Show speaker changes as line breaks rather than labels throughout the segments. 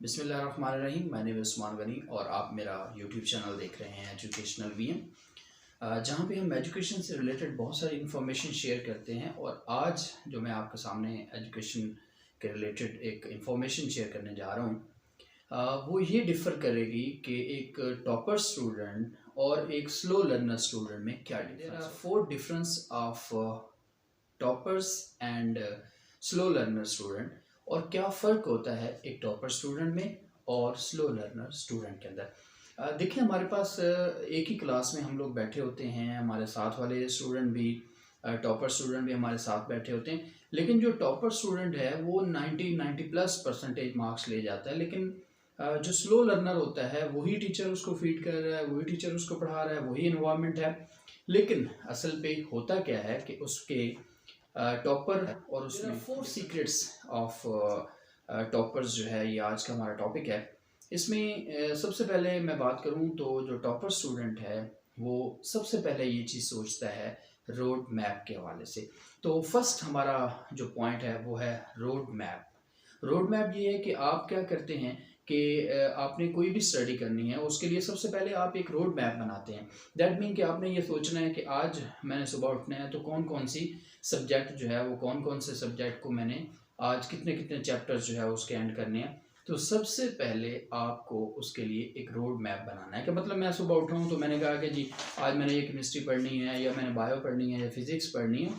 बिस्मिल्लाहिर्रहमानिर्रहीम। मैं नेम उस्मान गनी और आप मेरा यूट्यूब चैनल देख रहे हैं एजुकेशनल वीएम, जहाँ पे हम एजुकेशन से रिलेटेड बहुत सारी इन्फॉर्मेशन शेयर करते हैं। और आज जो मैं आपके सामने एजुकेशन के रिलेटेड एक इन्फॉर्मेशन शेयर करने जा रहा हूँ, वो ये डिफ़र करेगी कि एक टॉपर स्टूडेंट और एक स्लो लर्नर स्टूडेंट में क्या डिफरेंस है। 4 difference of toppers and slow learner student, और क्या फ़र्क होता है एक टॉपर स्टूडेंट में और स्लो लर्नर स्टूडेंट के अंदर। देखिए, हमारे पास एक ही क्लास में हम लोग बैठे होते हैं, हमारे साथ वाले स्टूडेंट भी, टॉपर स्टूडेंट भी हमारे साथ बैठे होते हैं। लेकिन जो टॉपर स्टूडेंट है वो 90 प्लस परसेंटेज मार्क्स ले जाता है, लेकिन जो स्लो लर्नर होता है वही टीचर उसको फीड कर रहा है, वही टीचर उसको पढ़ा रहा है, वही इन्वायरमेंट है। लेकिन असल पे होता क्या है कि उसके टॉपर और उसमें 4 सीक्रेट्स ऑफ टॉपर्स जो है, ये आज का हमारा टॉपिक है। इसमें सबसे पहले मैं बात करूं तो जो टॉपर स्टूडेंट है वो सबसे पहले ये चीज़ सोचता है रोड मैप के हवाले से। तो फर्स्ट हमारा जो पॉइंट है वो है रोड मैप। रोड मैप ये है कि आप क्या करते हैं कि आपने कोई भी स्टडी करनी है, उसके लिए सबसे पहले आप एक रोड मैप बनाते हैं। दैट मीन कि आपने ये सोचना है कि आज मैंने सुबह उठना है तो कौन कौन सी सब्जेक्ट जो है वो कौन कौन से सब्जेक्ट को मैंने आज कितने कितने चैप्टर्स जो है उसके एंड करने हैं। तो सबसे पहले आपको उसके लिए एक रोड मैप बनाना है कि मतलब मैं सुबह उठा हूँ तो मैंने कहा कि जी आज मैंने ये केमिस्ट्री पढ़नी है, या मैंने बायो पढ़नी है, या फिज़िक्स पढ़नी है।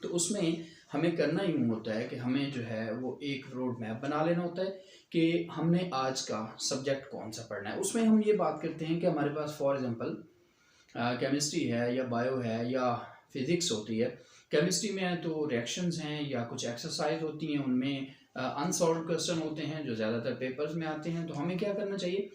तो उसमें हमें करना यूँ होता है कि हमें जो है वो एक रोड मैप बना लेना होता है कि हमने आज का सब्जेक्ट कौन सा पढ़ना है। उसमें हम ये बात करते हैं कि हमारे पास फॉर एग्जांपल केमिस्ट्री है या बायो है या फिज़िक्स होती है। केमिस्ट्री में है तो रिएक्शंस हैं या कुछ एक्सरसाइज होती हैं, उनमें अनसॉल्व क्वेश्चन होते हैं जो ज़्यादातर पेपर्स में आते हैं। तो हमें क्या करना चाहिए,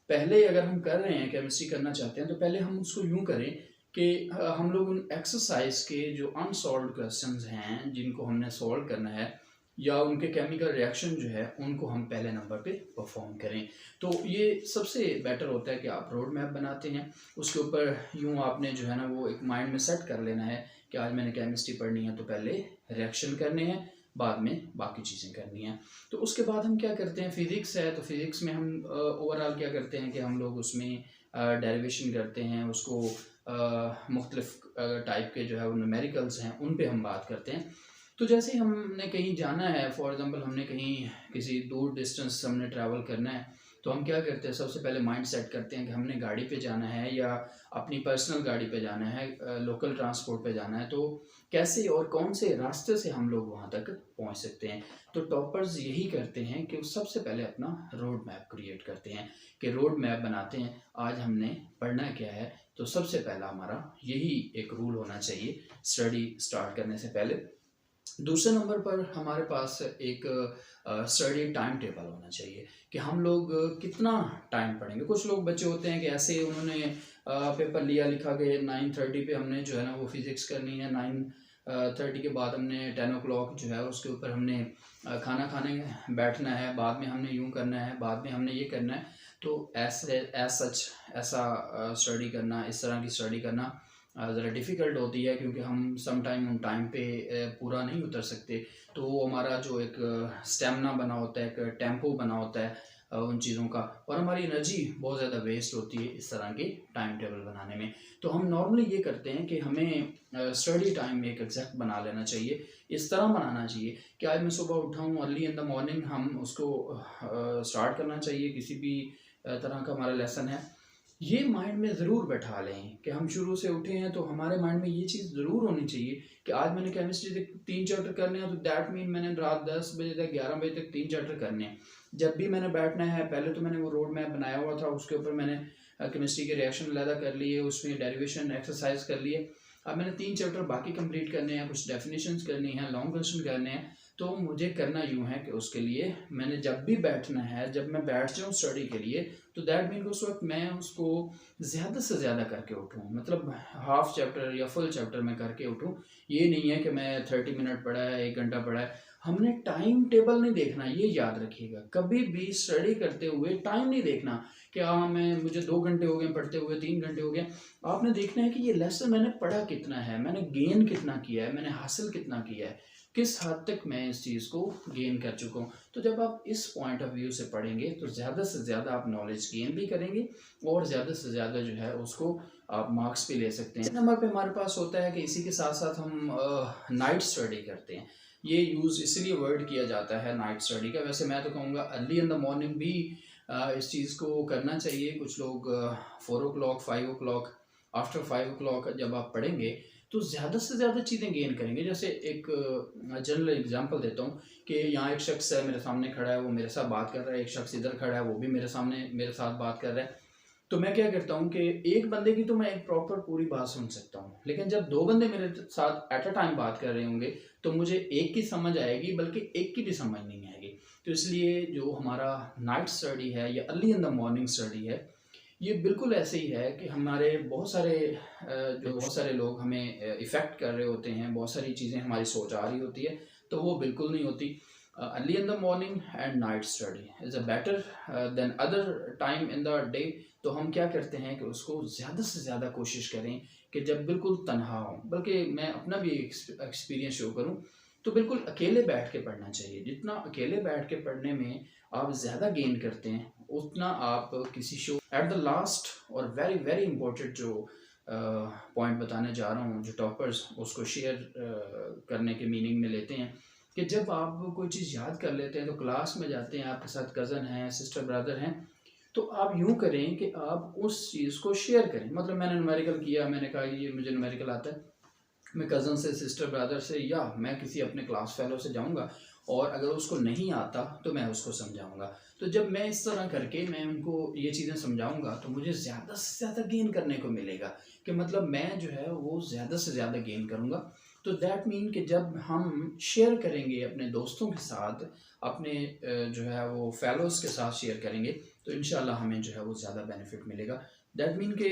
पहले अगर हम कर रहे हैं केमिस्ट्री करना चाहते हैं तो पहले हम उसको यूँ करें कि हम लोग उन एक्सरसाइज के जो अनसॉल्व क्वेश्चंस हैं जिनको हमने सॉल्व करना है, या उनके केमिकल रिएक्शन जो है उनको हम पहले नंबर पे परफॉर्म करें। तो ये सबसे बेटर होता है कि आप रोड मैप बनाते हैं, उसके ऊपर यूँ आपने जो है ना वो एक माइंड में सेट कर लेना है कि आज मैंने केमिस्ट्री पढ़नी है तो पहले रिएक्शन करने हैं, बाद में बाकी चीज़ें करनी हैं। तो उसके बाद हम क्या करते हैं, फिज़िक्स है तो फिज़िक्स में हम ओवरऑल क्या करते हैं कि हम लोग उसमें डेरिवेशन करते हैं, उसको मुख्तलिफ टाइप के जो है वो न्यूमेरिकल्स हैं उन पे हम बात करते हैं। तो जैसे ही हमने कहीं जाना है, फॉर एग्जांपल हमने कहीं किसी दूर डिस्टेंस हमने ट्रैवल करना है, तो हम क्या करते हैं, सबसे पहले माइंड सेट करते हैं कि हमने गाड़ी पे जाना है या अपनी पर्सनल गाड़ी पे जाना है, लोकल ट्रांसपोर्ट पे जाना है, तो कैसे और कौन से रास्ते से हम लोग वहाँ तक पहुँच सकते हैं। तो टॉपर्स यही करते हैं कि वो सबसे पहले अपना रोड मैप क्रिएट करते हैं कि रोड मैप बनाते हैं आज हमने पढ़ना क्या है। तो सबसे पहला हमारा यही एक रूल होना चाहिए स्टडी स्टार्ट करने से पहले। दूसरे नंबर पर हमारे पास एक स्टडी टाइम टेबल होना चाहिए कि हम लोग कितना टाइम पढ़ेंगे। कुछ लोग बच्चे होते हैं कि ऐसे उन्होंने पेपर लिया, लिखा कि 9:30 पे हमने जो है ना वो फिज़िक्स करनी है, 9:30 के बाद हमने 10 o'clock जो है उसके ऊपर हमने खाना खाने बैठना है, बाद में हमने यूँ करना है, बाद में हमने ये करना है। तो ऐसा स्टडी करना, इस तरह की स्टडी करना ज़रा डिफ़िकल्ट होती है, क्योंकि हम सम टाइम उन टाइम पे पूरा नहीं उतर सकते। तो वो हमारा जो एक स्टेमिना बना होता है, एक टेम्पो बना होता है उन चीज़ों का, और हमारी एनर्जी बहुत ज़्यादा वेस्ट होती है इस तरह के टाइम टेबल बनाने में। तो हम नॉर्मली ये करते हैं कि हमें स्टडी टाइम एक एग्जैक्ट बना लेना चाहिए। इस तरह बनाना चाहिए कि आज मैं सुबह उठा हूँ, अर्ली इन द मॉर्निंग हम उसको स्टार्ट करना चाहिए, किसी भी तरह का हमारा लेसन है। ये माइंड में ज़रूर बैठा लें कि हम शुरू से उठे हैं तो हमारे माइंड में ये चीज़ ज़रूर होनी चाहिए कि आज मैंने केमिस्ट्री के 3 चैप्टर करने हैं, तो दैट मीन मैंने रात 10 बजे तक 11 बजे तक 3 चैप्टर करने हैं। जब भी मैंने बैठना है, पहले तो मैंने वो रोड मैप बनाया हुआ था, उसके ऊपर मैंने केमिस्ट्री के रिएक्शन अलहदा कर लिए, उसमें डेरिवेशन एक्सरसाइज कर लिए। अब मैंने 3 चैप्टर बाकी कंप्लीट करने हैं, कुछ डेफिनेशंस करनी है, लॉन्ग क्वेश्चन करने हैं। तो मुझे करना यूँ है कि उसके लिए मैंने जब भी बैठना है, जब मैं बैठ जाऊँ स्टडी के लिए, तो दैट मीन उस वक्त मैं उसको ज़्यादा से ज़्यादा करके उठूँ, मतलब हाफ चैप्टर या फुल चैप्टर में करके उठूँ। ये नहीं है कि मैं 30 मिनट पढ़ा है, 1 घंटा पढ़ा है। हमने टाइम टेबल नहीं देखना, ये याद रखिएगा। कभी भी स्टडी करते हुए टाइम नहीं देखना कि हाँ मुझे 2 घंटे हो गए पढ़ते हुए, 3 घंटे हो गए। आपने देखना है कि ये लेसन मैंने पढ़ा कितना है, मैंने गेन कितना किया है, मैंने हासिल कितना किया है। किस हद तक मैं इस चीज़ को गेन कर चुका हूँ। तो जब आप इस पॉइंट ऑफ व्यू से पढ़ेंगे तो ज़्यादा से ज़्यादा आप नॉलेज गेन भी करेंगे और ज़्यादा से ज़्यादा जो है उसको आप मार्क्स भी ले सकते हैं। नंबर पे हमारे पास होता है कि इसी के साथ साथ हम नाइट स्टडी करते हैं। ये यूज़ इसलिए वर्ड किया जाता है नाइट स्टडी का। वैसे मैं तो कहूँगा अर्ली इन द मॉर्निंग भी इस चीज़ को करना चाहिए। कुछ लोग 4 ओ क्लॉक 5 ओ क्लॉक आफ्टर 5 ओ क्लॉक जब आप पढ़ेंगे तो ज़्यादा से ज़्यादा चीज़ें गेन करेंगे। जैसे एक जनरल एग्जांपल देता हूँ कि यहाँ एक शख्स है मेरे सामने खड़ा है, वो मेरे साथ बात कर रहा है, एक शख्स इधर खड़ा है वो भी मेरे सामने मेरे साथ बात कर रहा है। तो मैं क्या करता हूँ कि एक बंदे की तो मैं एक प्रॉपर पूरी बात सुन सकता हूँ, लेकिन जब 2 बंदे मेरे साथ एट अ टाइम बात कर रहे होंगे तो मुझे एक की समझ आएगी बल्कि एक की भी समझ नहीं आएगी। तो इसलिए जो हमारा नाइट स्टडी है या early in the morning study है, ये बिल्कुल ऐसे ही है कि हमारे बहुत सारे लोग हमें इफ़ेक्ट कर रहे होते हैं, बहुत सारी चीज़ें हमारी सोच आ रही होती है, तो वो बिल्कुल नहीं होती। Early in the morning and night study is a better than other time in the day. तो हम क्या करते हैं कि उसको ज़्यादा से ज़्यादा कोशिश करें कि जब बिल्कुल तन्हा हो, बल्कि मैं अपना भी एक्सपीरियंस शो करूं तो बिल्कुल अकेले बैठ के पढ़ना चाहिए। जितना अकेले बैठ के पढ़ने में आप ज़्यादा गेन करते हैं उतना आप किसी शो एट द लास्ट और वेरी वेरी इंपॉर्टेंट जो पॉइंट बताने जा रहा हूँ, जो टॉपर्स उसको शेयर करने के मीनिंग में लेते हैं कि जब आप कोई चीज़ याद कर लेते हैं तो क्लास में जाते हैं, आपके साथ कज़न हैं, सिस्टर ब्रदर हैं, तो आप यूँ करें कि आप उस चीज़ को शेयर करें। मतलब मैंने न्यूमेरिकल किया, मैंने कहा ये मुझे न्यूमेरिकल आता है, मैं कज़न से, सिस्टर ब्रदर से या मैं किसी अपने क्लास फेलो से जाऊंगा और अगर उसको नहीं आता तो मैं उसको समझाऊंगा। तो जब मैं इस तरह करके मैं उनको ये चीज़ें समझाऊंगा तो मुझे ज़्यादा से ज़्यादा गेन करने को मिलेगा कि मतलब मैं जो है वो ज़्यादा से ज़्यादा गेन करूँगा। तो दैट मीन कि जब हम शेयर करेंगे अपने दोस्तों के साथ, अपने जो है वो फेलोज़ के साथ शेयर करेंगे तो इंशाल्लाह हमें जो है वो ज़्यादा बेनिफिट मिलेगा। दैट मीन कि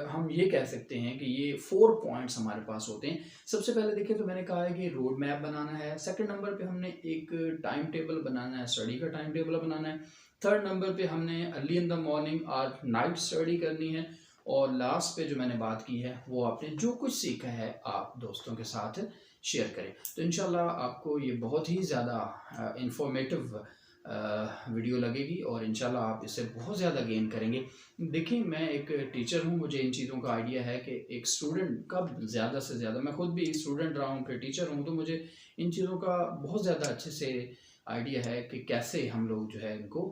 हम ये कह सकते हैं कि ये 4 पॉइंट्स हमारे पास होते हैं। सबसे पहले देखिए तो मैंने कहा है कि रोड मैप बनाना है। सेकंड नंबर पे हमने एक टाइम टेबल बनाना है, स्टडी का टाइम टेबल बनाना है। थर्ड नंबर पे हमने अर्ली इन द मॉर्निंग और नाइट स्टडी करनी है। और लास्ट पे जो मैंने बात की है वो आपने जो कुछ सीखा है आप दोस्तों के साथ शेयर करें। तो इंशाल्लाह आपको ये बहुत ही ज़्यादा इंफॉर्मेटिव वीडियो लगेगी और इंशाल्लाह आप इससे बहुत ज़्यादा गेन करेंगे। देखिए मैं एक टीचर हूँ, मुझे इन चीज़ों का आइडिया है कि एक स्टूडेंट कब ज़्यादा से ज़्यादा, मैं खुद भी स्टूडेंट रहा हूँ फिर टीचर हूँ, तो मुझे इन चीज़ों का बहुत ज़्यादा अच्छे से आइडिया है कि कैसे हम लोग जो है इनको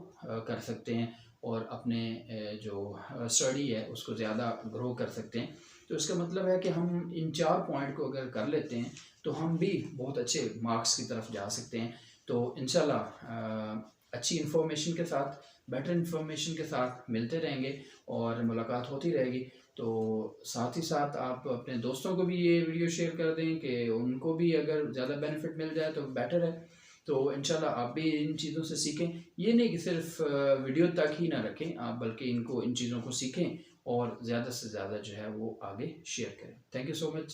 कर सकते हैं और अपने जो स्टडी है उसको ज़्यादा ग्रो कर सकते हैं। तो इसका मतलब है कि हम इन 4 पॉइंट को अगर कर लेते हैं तो हम भी बहुत अच्छे मार्क्स की तरफ जा सकते हैं। तो इंशाल्लाह अच्छी इन्फॉर्मेशन के साथ, बेटर इन्फॉर्मेशन के साथ मिलते रहेंगे और मुलाकात होती रहेगी। तो साथ ही साथ आप अपने दोस्तों को भी ये वीडियो शेयर कर दें कि उनको भी अगर ज़्यादा बेनिफिट मिल जाए तो बेटर है। तो इंशाल्लाह आप भी इन चीज़ों से सीखें। ये नहीं कि सिर्फ वीडियो तक ही ना रखें आप, बल्कि इन चीज़ों को सीखें और ज़्यादा से ज़्यादा जो है वो आगे शेयर करें। Thank you so much.